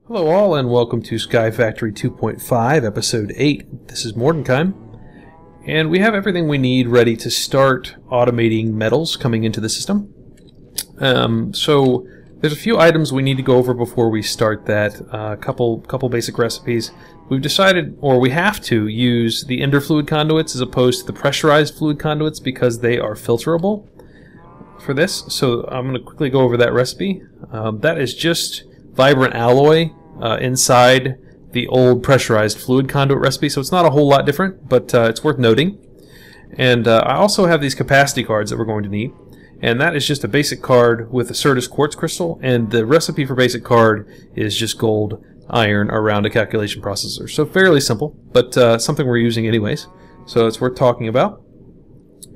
Hello all and welcome to Sky Factory 2.5 episode 8. This is Mordenkaim and we have everything we need ready to start automating metals coming into the system. So there's a few items we need to go over before we start that. A couple basic recipes. We've decided, or we have to, use the ender fluid conduits as opposed to the pressurized fluid conduits because they are filterable for this. So I'm going to quickly go over that recipe. That is just vibrant alloy inside the old pressurized fluid conduit recipe, so it's not a whole lot different, but it's worth noting. And I also have these capacity cards that we're going to need, and that is just a basic card with a Certus quartz crystal, and the recipe for basic card is just gold iron around a calculation processor. So fairly simple, but something we're using anyways, so it's worth talking about.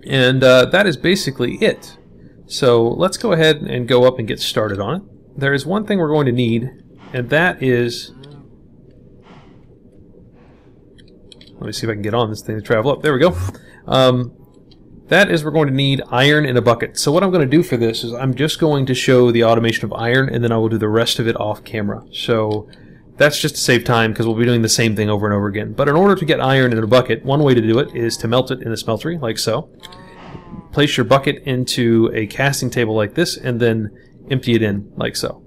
And that is basically it. So let's go ahead and go up and get started on it. There is one thing we're going to need, and that is, let me see if I can get on this thing to travel up. There we go. That is, we're going to need iron in a bucket. So what I'm going to do for this is I'm just going to show the automation of iron, and then I will do the rest of it off camera. So that's just to save time because we'll be doing the same thing over and over again. But in order to get iron in a bucket, one way to do it is to melt it in a smeltery, like so. Place your bucket into a casting table like this, and then empty it in, like so.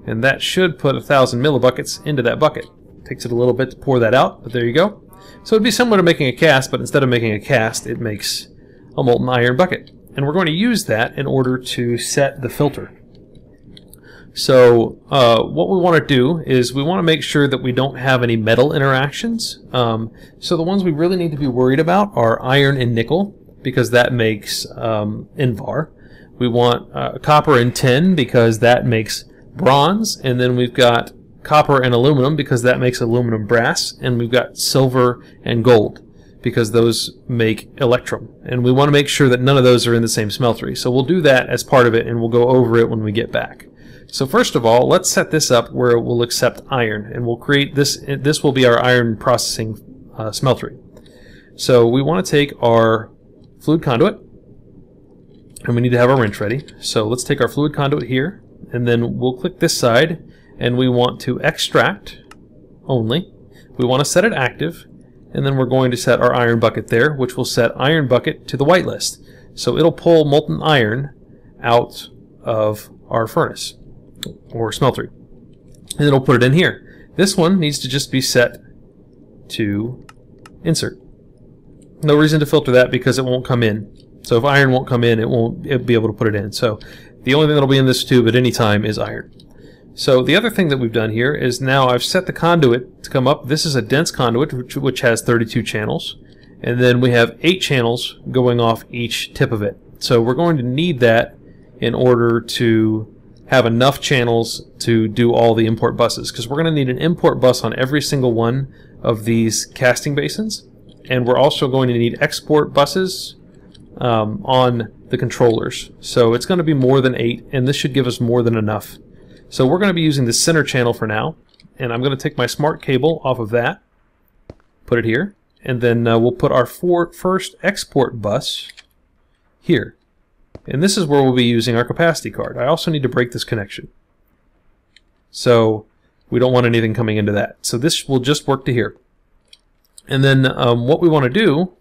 And that should put 1,000 millibuckets into that bucket. Takes it a little bit to pour that out, but there you go. So it'd be similar to making a cast, but instead of making a cast, it makes a molten iron bucket. And we're going to use that in order to set the filter. So what we want to do is we want to make sure that we don't have any metal interactions. So the ones we really need to be worried about are iron and nickel, because that makes Invar. We want copper and tin, because that makes bronze, and then we've got copper and aluminum because that makes aluminum brass, and we've got silver and gold because those make electrum, and we want to make sure that none of those are in the same smeltery. So we'll do that as part of it, and we'll go over it when we get back. So first of all, let's set this up where it will accept iron, and we'll create this. This will be our iron processing smeltery. So we want to take our fluid conduit, and we need to have our wrench ready. So let's take our fluid conduit here, and then we'll click this side, and we want to extract only. We want to set it active, and then we're going to set our iron bucket there, which will set iron bucket to the whitelist. So it'll pull molten iron out of our furnace or smeltery, and it'll put it in here. This one needs to just be set to insert. No reason to filter that because it won't come in. So if iron won't come in, it'll be able to put it in. So the only thing that'll be in this tube at any time is iron. So the other thing that we've done here is now I've set the conduit to come up. This is a dense conduit which has 32 channels, and then we have 8 channels going off each tip of it. So we're going to need that in order to have enough channels to do all the import buses, because we're going to need an import bus on every single one of these casting basins, and we're also going to need export buses on the controllers. So it's going to be more than 8, and this should give us more than enough. So we're going to be using the center channel for now, and I'm going to take my smart cable off of that, put it here, and then we'll put our first export bus here. And this is where we'll be using our capacity card. I also need to break this connection, so we don't want anything coming into that. So this will just work to here. And then what we want to do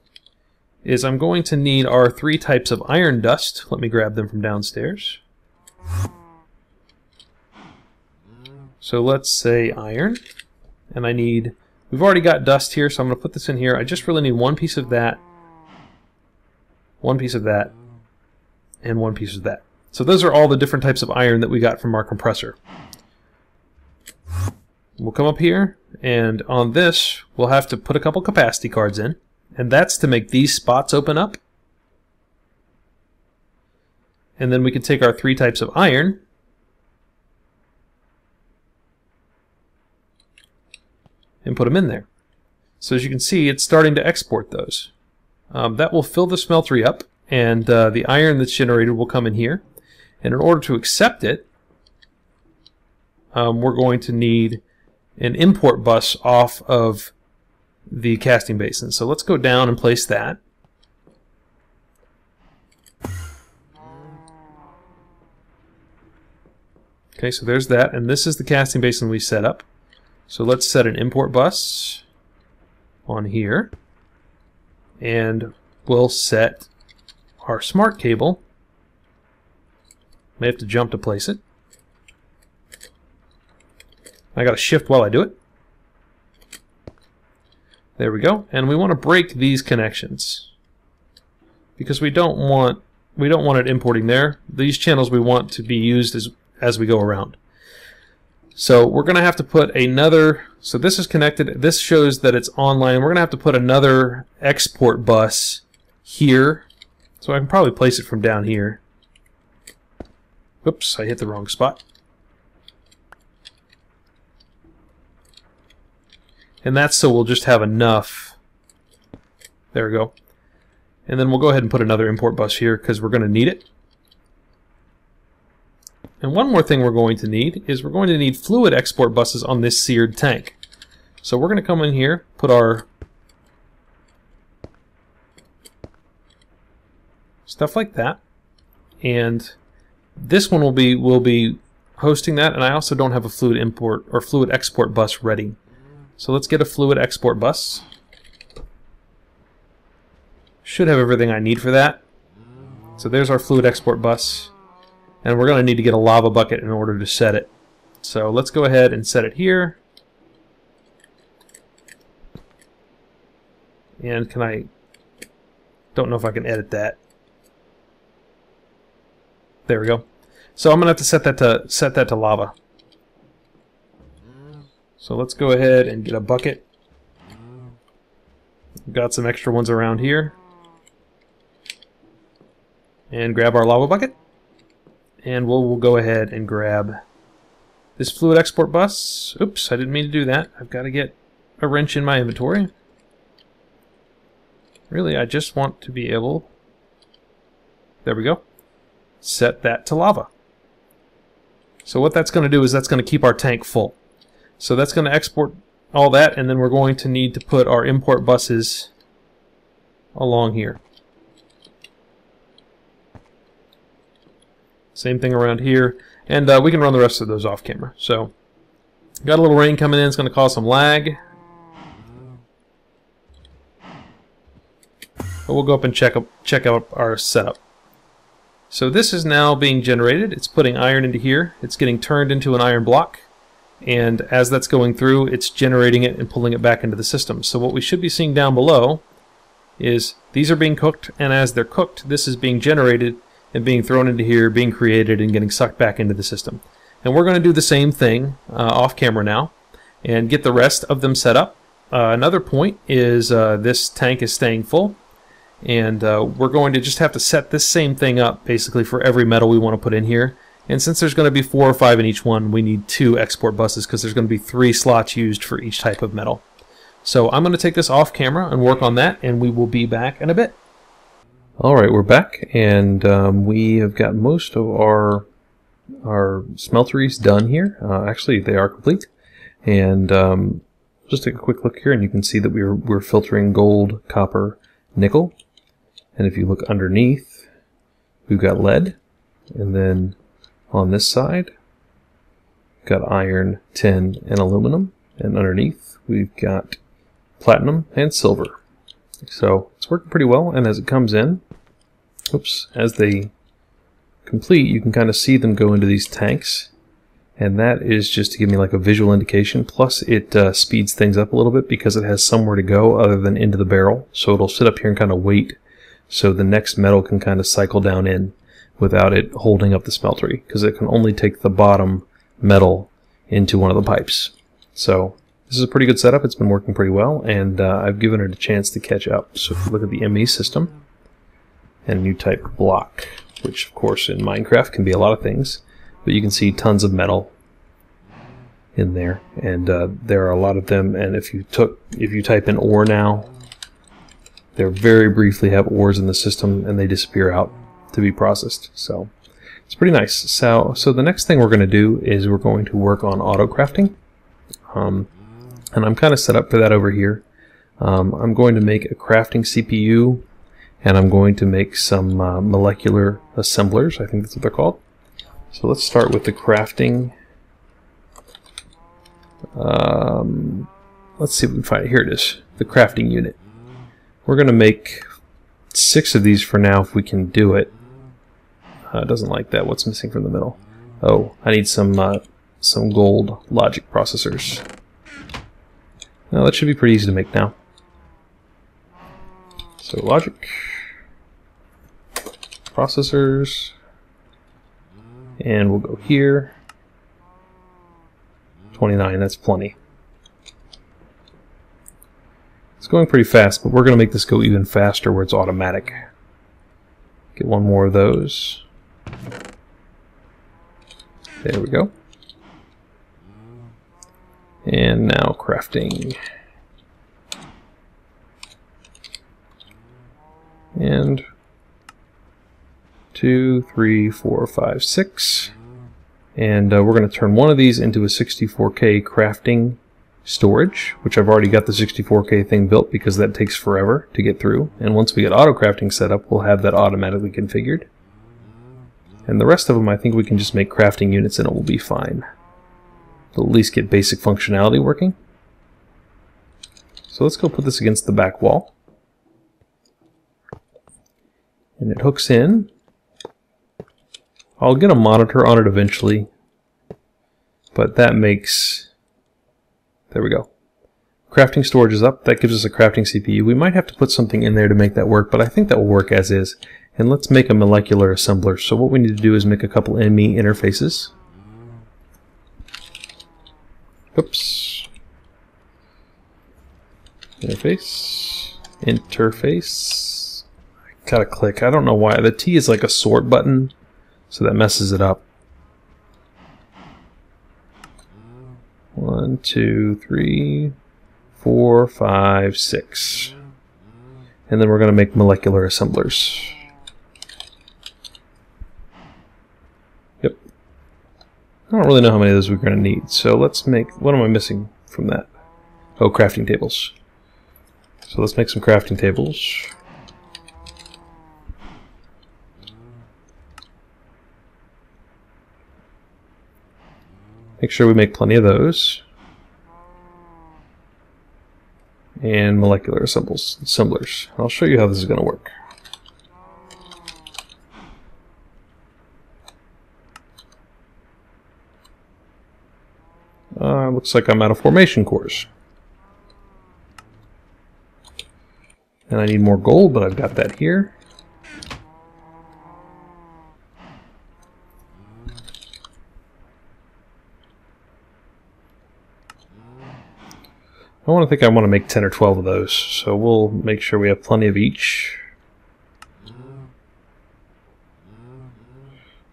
is I'm going to need our 3 types of iron dust. Let me grab them from downstairs. So let's say iron, and I need, we've already got dust here, so I'm going to put this in here. I just really need 1 piece of that, 1 piece of that, and 1 piece of that. So those are all the different types of iron that we got from our compressor. We'll come up here, and on this we'll have to put a couple capacity cards in, and that's to make these spots open up. And then we can take our 3 types of iron and put them in there. So as you can see, it's starting to export those. That will fill the smeltery up, and the iron that's generated will come in here. And in order to accept it, we're going to need an import bus off of the casting basin. So let's go down and place that. Okay, so there's that, and this is the casting basin we set up. So let's set an import bus on here, and we'll set our smart cable. May have to jump to place it. I got to shift while I do it. There we go, and we want to break these connections because we don't want it importing there. These channels we want to be used as we go around. So we're going to have to put another, so this is connected, this shows that it's online. We're going to have to put another export bus here. So I can probably place it from down here. Oops, I hit the wrong spot. And that's so we'll just have enough. There we go. And then we'll go ahead and put another import bus here because we're going to need it. And one more thing we're going to need is we're going to need fluid export buses on this seared tank. So we're going to come in here, put our stuff like that, and this one will be hosting that. And I also don't have a fluid import or fluid export bus ready. So let's get a fluid export bus. Should have everything I need for that. So there's our fluid export bus. And we're going to need to get a lava bucket in order to set it. So let's go ahead and set it here. And don't know if I can edit that. There we go. So I'm going to have to set that to lava. So let's go ahead and get a bucket. Got some extra ones around here. And grab our lava bucket. And we'll go ahead and grab this fluid export bus. Oops, I didn't mean to do that. I've got to get a wrench in my inventory. Really, I just want to be able... There we go. Set that to lava. So what that's going to do is that's going to keep our tank full. So that's going to export all that, and then we're going to need to put our import buses along here. Same thing around here, and we can run the rest of those off camera. So, got a little rain coming in, it's going to cause some lag. But we'll go up and check out our setup. So this is now being generated. It's putting iron into here. It's getting turned into an iron block. And as that's going through, it's generating it and pulling it back into the system. So what we should be seeing down below is these are being cooked, and as they're cooked, this is being generated and being thrown into here, being created, and getting sucked back into the system. And we're going to do the same thing off camera now and get the rest of them set up. Another point is this tank is staying full, and we're going to just have to set this same thing up basically for every metal we want to put in here. And since there's going to be 4 or 5 in each one, we need 2 export buses because there's going to be 3 slots used for each type of metal. So I'm going to take this off camera and work on that, and we will be back in a bit. Alright, we're back, and we have got most of our smelteries done here. Actually, they are complete. And just take a quick look here, and you can see that we're filtering gold, copper, nickel. And if you look underneath, we've got lead. And then on this side, we've got iron, tin, and aluminum. And underneath, we've got platinum and silver. So it's working pretty well, and as it comes in, as they complete, you can kind of see them go into these tanks, and that is just to give me like a visual indication. Plus it speeds things up a little bit because it has somewhere to go other than into the barrel, so it'll sit up here and kind of wait so the next metal can kind of cycle down in without it holding up the smeltery, because it can only take the bottom metal into one of the pipes. So this is a pretty good setup. It's been working pretty well, and I've given it a chance to catch up. So if you look at the ME system, and you type block, which of course in Minecraft can be a lot of things, but you can see tons of metal in there, and there are a lot of them. And if you type in ore now, they very briefly have ores in the system, and they disappear out to be processed. So it's pretty nice. So the next thing we're going to do is we're going to work on auto crafting. And I'm kind of set up for that over here. I'm going to make a crafting CPU, and I'm going to make some molecular assemblers, I think that's what they're called. So let's start with the crafting. Let's see if we can find it. Here it is, the crafting unit. We're going to make 6 of these for now if we can do it. It doesn't like that. What's missing from the middle? Oh, I need some gold logic processors. Now that should be pretty easy to make now. So logic, processors, and we'll go here. 29, that's plenty. It's going pretty fast, but we're going to make this go even faster where it's automatic. Get one more of those. There we go. And now crafting. And 2, 3, 4, 5, 6. And we're going to turn one of these into a 64K crafting storage, which I've already got the 64K thing built because that takes forever to get through. And once we get auto crafting set up, we'll have that automatically configured. And the rest of them, I think we can just make crafting units and it will be fine. We'll at least get basic functionality working. So let's go put this against the back wall. And it hooks in. I'll get a monitor on it eventually, but that makes, there we go. Crafting storage is up. That gives us a crafting CPU. We might have to put something in there to make that work, but I think that will work as is. And let's make a molecular assembler. So what we need to do is make a couple ME interfaces. Oops. Interface. I gotta click. I don't know why. The T is like a sort button, so that messes it up. 1, 2, 3, 4, 5, 6. And then we're going to make molecular assemblers. Yep. I don't really know how many of those we're going to need. So let's make, what am I missing from that? Oh, crafting tables. So let's make some crafting tables. Make sure we make plenty of those. And molecular assemblers. I'll show you how this is going to work. Looks like I'm out of formation cores. And I need more gold, but I've got that here. I want to make 10 or 12 of those, so we'll make sure we have plenty of each.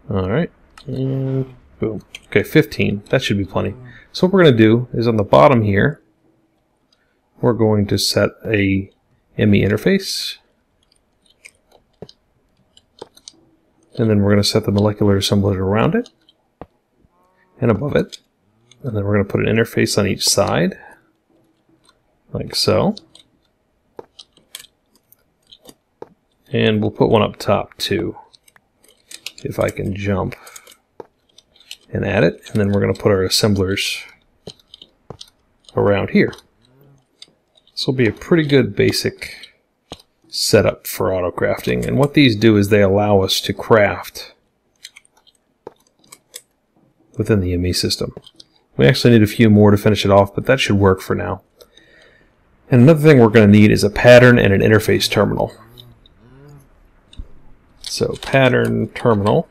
Alright, and boom. Okay, 15. That should be plenty. So what we're going to do is on the bottom here, we're going to set a ME interface. And then we're going to set the molecular assembler around it and above it. And then we're going to put an interface on each side. Like so. And we'll put one up top too, if I can jump and add it. And then we're going to put our assemblers around here. This will be a pretty good basic setup for auto crafting. And what these do is they allow us to craft within the ME system. We actually need a few more to finish it off, but that should work for now. And another thing we're going to need is a pattern and an interface terminal. So pattern terminal.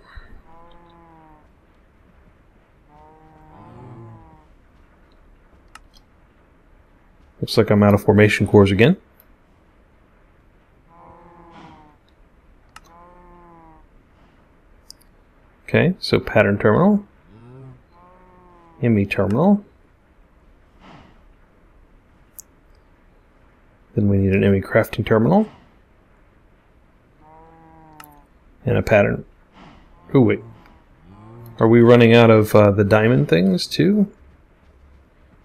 Looks like I'm out of formation cores again. Okay, so pattern terminal. ME terminal. Then we need an ME crafting terminal. And a pattern. Oh wait. Are we running out of the diamond things too?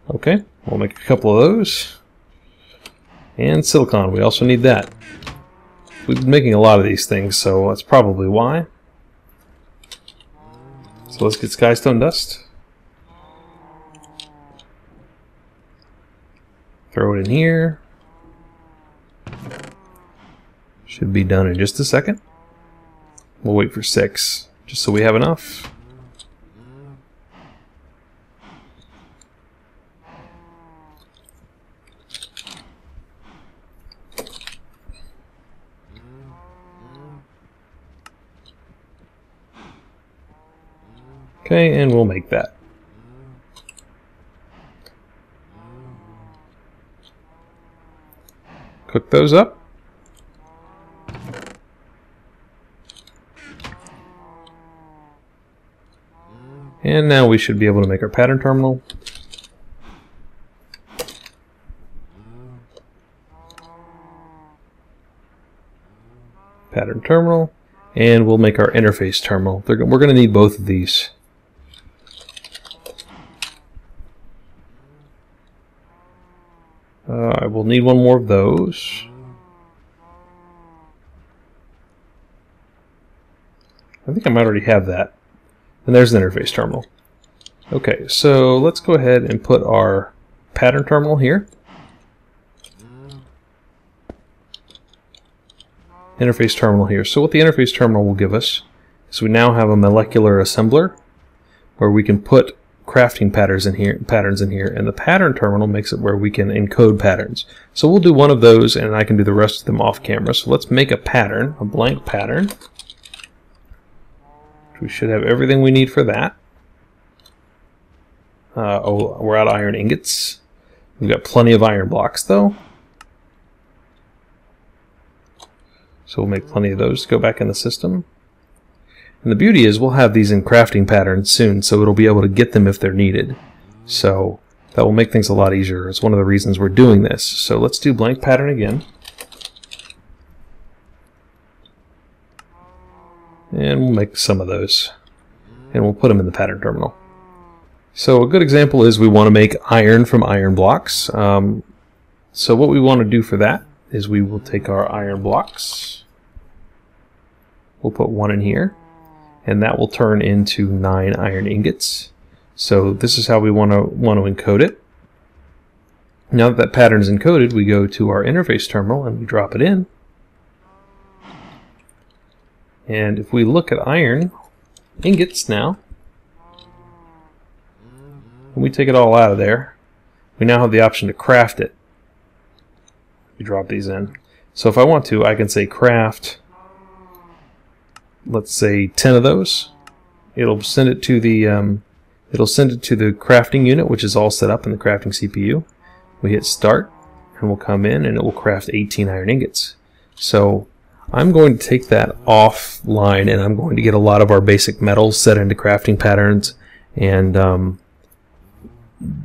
Okay, we'll make a couple of those. And silicon, we also need that. We've been making a lot of these things, so that's probably why. So let's get skystone dust. Throw it in here. Should be done in just a second. We'll wait for 6, just so we have enough. Okay, and we'll make that. Cook those up. And now we should be able to make our pattern terminal. Pattern terminal. And we'll make our interface terminal. We're going to need both of these. I will need one more of those. I think I might already have that. And there's the interface terminal. Okay, so let's go ahead and put our pattern terminal here. Interface terminal here. So what the interface terminal will give us is we now have a molecular assembler where we can put crafting patterns in here, and the pattern terminal makes it where we can encode patterns. So we'll do one of those, and I can do the rest of them off camera. So let's make a pattern, a blank pattern. We should have everything we need for that. Oh, we're out of iron ingots. We've got plenty of iron blocks, though. So we'll make plenty of those to go back in the system. And the beauty is we'll have these in crafting patterns soon, so it'll be able to get them if they're needed. So that will make things a lot easier. It's one of the reasons we're doing this. So let's do blank pattern again. And we'll make some of those. And we'll put them in the pattern terminal. So a good example is we want to make iron from iron blocks. So what we want to do for that is we will take our iron blocks. We'll put one in here. And that will turn into 9 iron ingots. So this is how we want to encode it. Now that that pattern is encoded, we go to our interface terminal and we drop it in. And if we look at iron ingots now, and we take it all out of there, we now have the option to craft it. We drop these in. So if I want to, I can say craft, let's say 10 of those. It'll send it to the crafting unit, which is all set up in the crafting CPU. We hit start, and we'll come in, and it will craft 18 iron ingots. So I'm going to take that offline, and I'm going to get a lot of our basic metals set into crafting patterns, and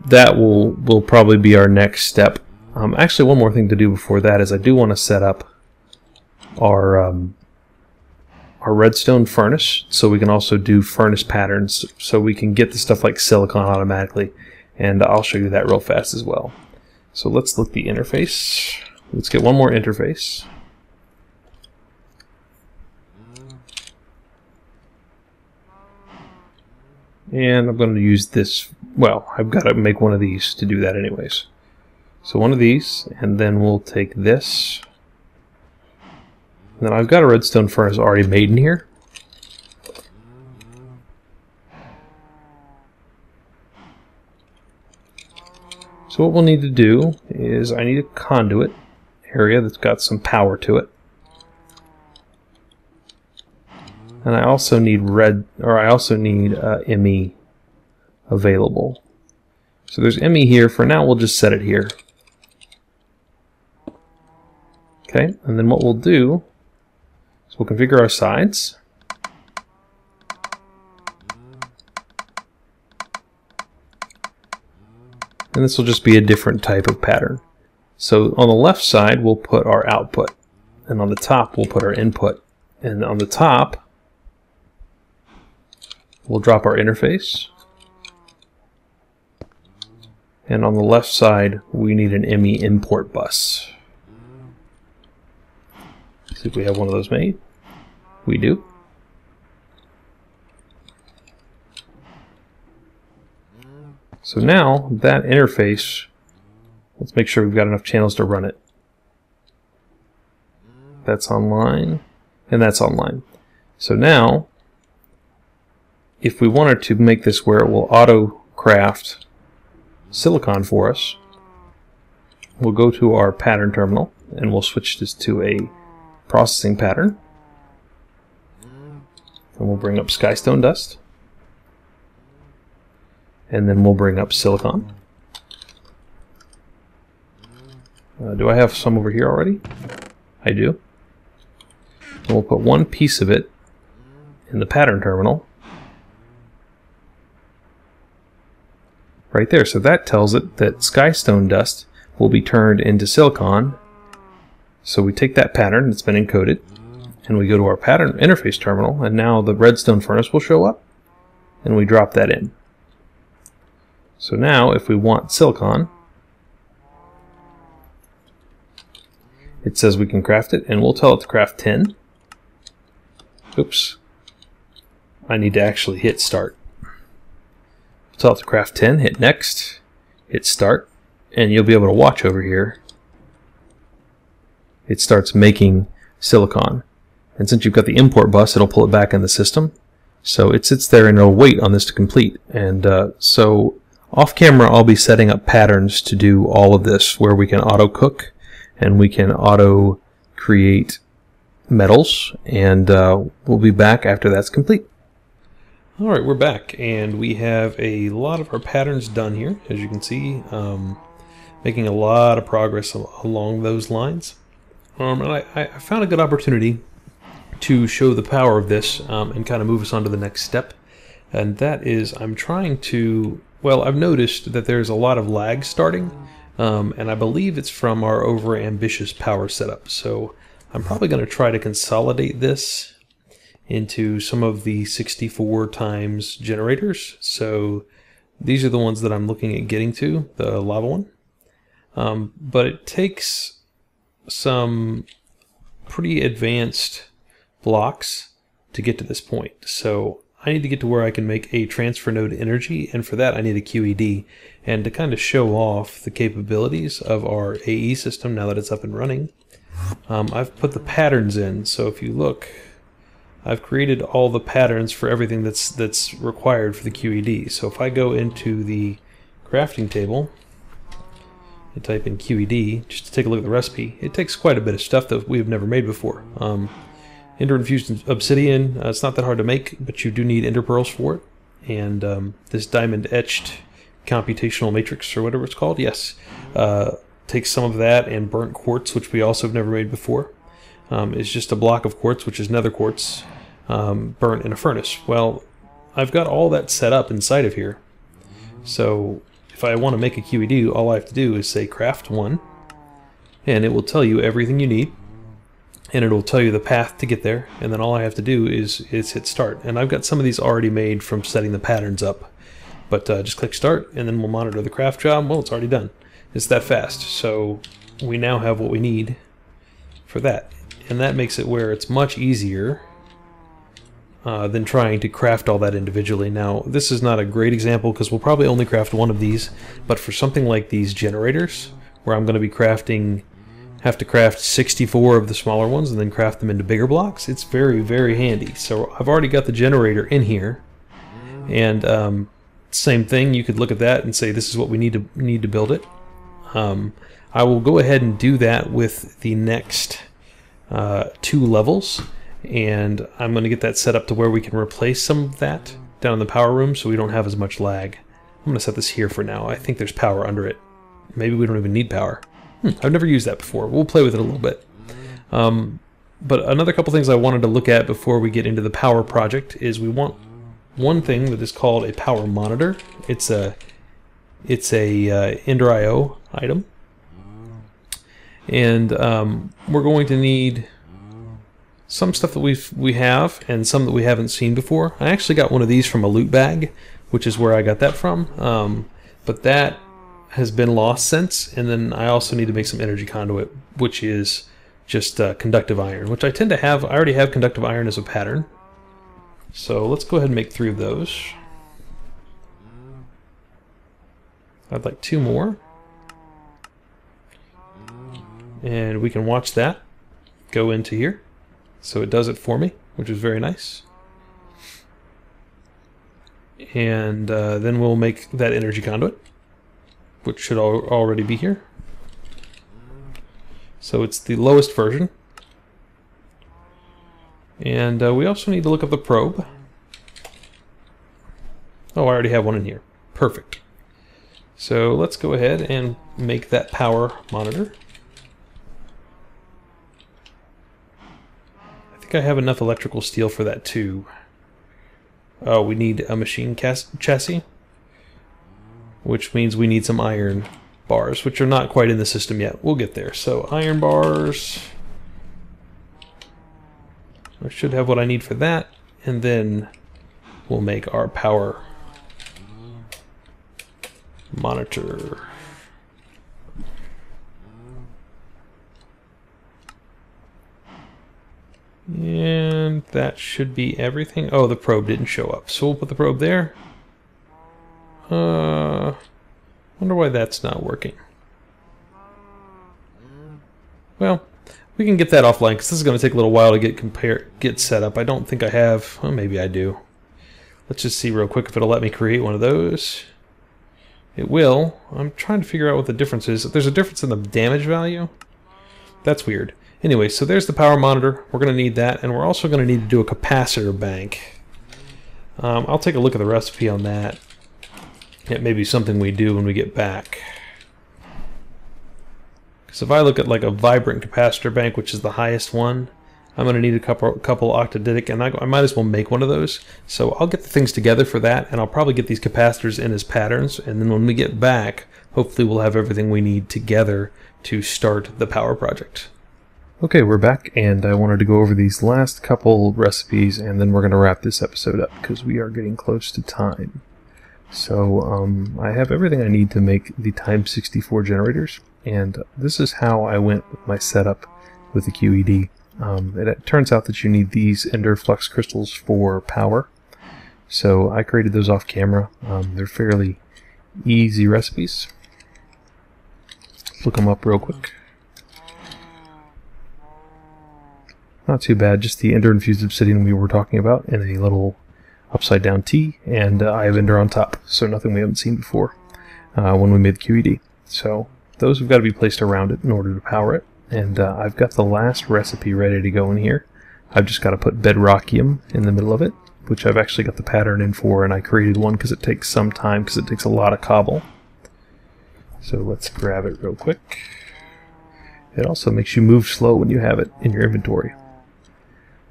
that will probably be our next step. Actually, one more thing to do before that is I do want to set up our redstone furnace, so we can also do furnace patterns, so we can get the stuff like silicon automatically, and I'll show you that real fast as well. So let's look the interface. Let's get one more interface. And I'm going to use this, well, I've got to make one of these to do that anyways. So one of these, and then we'll take this. And then I've got a redstone furnace already made in here. So what we'll need to do is I need a conduit area that's got some power to it. And I also need ME available. So there's ME here. For now, we'll just set it here. Okay, and then what we'll do is we'll configure our sides. And this will just be a different type of pattern. So on the left side, we'll put our output. And on the top, we'll put our input. And on the top, we'll drop our interface. And on the left side, we need an ME import bus. See if we have one of those made. We do. So now that interface, let's make sure we've got enough channels to run it. That's online, and that's online. So now, if we wanted to make this where it will auto craft silicon for us, we'll go to our pattern terminal and we'll switch this to a processing pattern. And we'll bring up skystone dust. And then we'll bring up silicon. Do I have some over here already? I do. And we'll put one piece of it in the pattern terminal. Right there. So that tells it that skystone dust will be turned into silicon. So we take that pattern that's been encoded, and we go to our pattern interface terminal, and now the redstone furnace will show up, and we drop that in. So now if we want silicon, it says we can craft it, and we'll tell it to craft 10. Oops. I need to actually hit start. Tell it to craft 10, hit next, hit start, and you'll be able to watch over here. It starts making silicon. And since you've got the import bus, it'll pull it back in the system. So it sits there and it'll wait on this to complete. And so off camera, I'll be setting up patterns to do all of this, where we can auto cook and we can auto create metals, and we'll be back after that's complete. Alright, we're back, and we have a lot of our patterns done here, as you can see, making a lot of progress along those lines. And I found a good opportunity to show the power of this and kind of move us on to the next step, and that is I'm trying to, well, I've noticed that there's a lot of lag starting, and I believe it's from our over-ambitious power setup, so I'm probably going to try to consolidate this into some of the 64 times generators. So these are the ones that I'm looking at getting to, the lava one. But it takes some pretty advanced blocks to get to this point. So I need to get to where I can make a transfer node energy, and for that I need a QED. And to kind of show off the capabilities of our AE system now that it's up and running, I've put the patterns in. So if you look, I've created all the patterns for everything that's required for the QED. So if I go into the crafting table and type in QED, just to take a look at the recipe, it takes quite a bit of stuff that we've never made before. Ender-infused obsidian, it's not that hard to make, but you do need ender pearls for it. And this diamond-etched computational matrix, or whatever it's called, yes, takes some of that, and burnt quartz, which we also have never made before. Is just a block of quartz, which is nether quartz, burnt in a furnace. Well, I've got all that set up inside of here. So if I want to make a QED, all I have to do is say craft 1, and it will tell you everything you need, and it will tell you the path to get there, and then all I have to do is hit start. And I've got some of these already made from setting the patterns up. But just click start, and then we'll monitor the craft job. Well, it's already done. It's that fast. So we now have what we need for that. And that makes it where it's much easier than trying to craft all that individually. Now, this is not a great example because we'll probably only craft one of these, but for something like these generators, where I'm going to be have to craft 64 of the smaller ones and then craft them into bigger blocks, it's very, very handy. So I've already got the generator in here, and same thing, you could look at that and say this is what we need to build it. I will go ahead and do that with the next 2 levels, and I'm going to get that set up to where we can replace some of that down in the power room so we don't have as much lag. I'm going to set this here for now. I think there's power under it. Maybe we don't even need power. I've never used that before. We'll play with it a little bit. But another couple things I wanted to look at before we get into the power project is we want one thing that is called a power monitor. It's a Ender IO item. And we're going to need some stuff that we have and some that we haven't seen before. I actually got one of these from a loot bag, which is where I got that from. But that has been lost since. And then I also need to make some energy conduit, which is just conductive iron, which I tend to have. I already have conductive iron as a pattern. So let's go ahead and make 3 of those. I'd like 2 more. And we can watch that go into here. So it does it for me, which is very nice. And then we'll make that energy conduit, which should already be here. So it's the lowest version. And we also need to look up the probe. Oh, I already have one in here. Perfect. So let's go ahead and make that power monitor. I think I have enough electrical steel for that too. Oh, we need a machine chassis, which means we need some iron bars, which are not quite in the system yet. We'll get there. So iron bars. I should have what I need for that, and then we'll make our power monitor. And that should be everything. Oh, the probe didn't show up, so we'll put the probe there. Wonder why that's not working. Well, we can get that offline because this is going to take a little while to get set up. I don't think I have. Well, maybe I do. Let's just see real quick if it'll let me create one of those. It will. I'm trying to figure out what the difference is. If there's a difference in the damage value, that's weird. Anyway, so there's the power monitor. We're going to need that, and we're also going to need to do a capacitor bank. I'll take a look at the recipe on that. It may be something we do when we get back. Because if I look at like a vibrant capacitor bank, which is the highest one, I'm going to need a couple octaditic, and I might as well make one of those. So I'll get the things together for that, and I'll probably get these capacitors in as patterns, and then when we get back, hopefully we'll have everything we need together to start the power project. Okay, we're back, and I wanted to go over these last couple recipes, and then we're going to wrap this episode up, because we are getting close to time. So, I have everything I need to make the Time 64 generators, and this is how I went with my setup with the QED. It turns out that you need these ender flux crystals for power, so I created those off camera. They're fairly easy recipes. Let's look them up real quick. Not too bad, just the ender infused obsidian we were talking about in a little upside down T, and I have ender on top, so nothing we haven't seen before when we made the QED. So those have got to be placed around it in order to power it, and I've got the last recipe ready to go in here. I've just got to put bedrockium in the middle of it, which I've actually got the pattern in for, and I created one because it takes some time, because it takes a lot of cobble. So let's grab it real quick. It also makes you move slow when you have it in your inventory.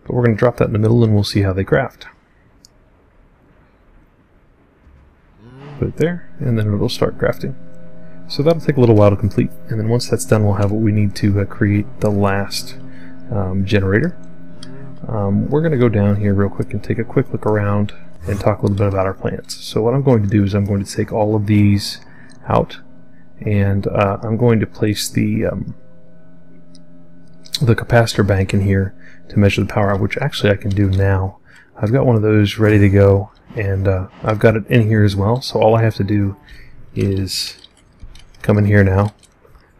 But we're going to drop that in the middle and we'll see how they craft. Put it there, and then it'll start crafting. So that'll take a little while to complete, and then once that's done we'll have what we need to create the last generator. We're going to go down here real quick and take a quick look around and talk a little bit about our plants. So what I'm going to do is I'm going to take all of these out, and I'm going to place the capacitor bank in here to measure the power, which actually I can do now. I've got one of those ready to go, and I've got it in here as well, so all I have to do is come in here now.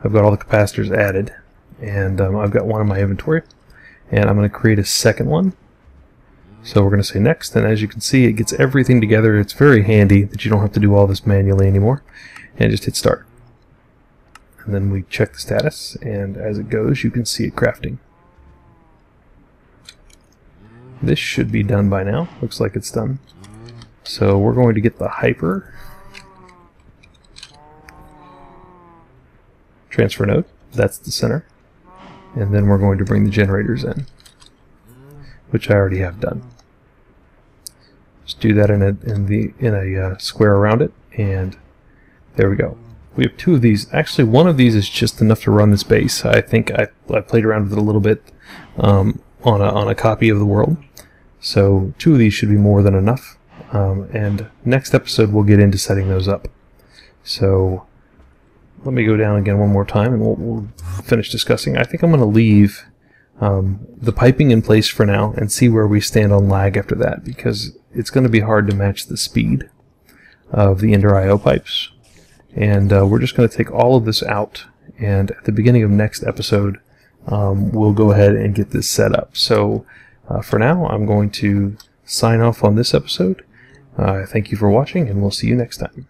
I've got all the capacitors added, and I've got one in my inventory, and I'm going to create a second one. So we're going to say next, and as you can see it gets everything together. It's very handy that you don't have to do all this manually anymore, and just hit start. And then we check the status, and as it goes you can see it crafting. This should be done by now. Looks like it's done. So we're going to get the hyper transfer node. That's the center. And then we're going to bring the generators in, which I already have done. Just do that in a square around it, and there we go. We have 2 of these. Actually, one of these is just enough to run this base. I think I played around with it a little bit on a copy of the world. So 2 of these should be more than enough. And next episode we'll get into setting those up. So let me go down again one more time and we'll finish discussing. I think I'm going to leave the piping in place for now and see where we stand on lag after that, because it's going to be hard to match the speed of the Ender IO pipes. And we're just going to take all of this out, and at the beginning of next episode, we'll go ahead and get this set up. So for now, I'm going to sign off on this episode. Thank you for watching, and we'll see you next time.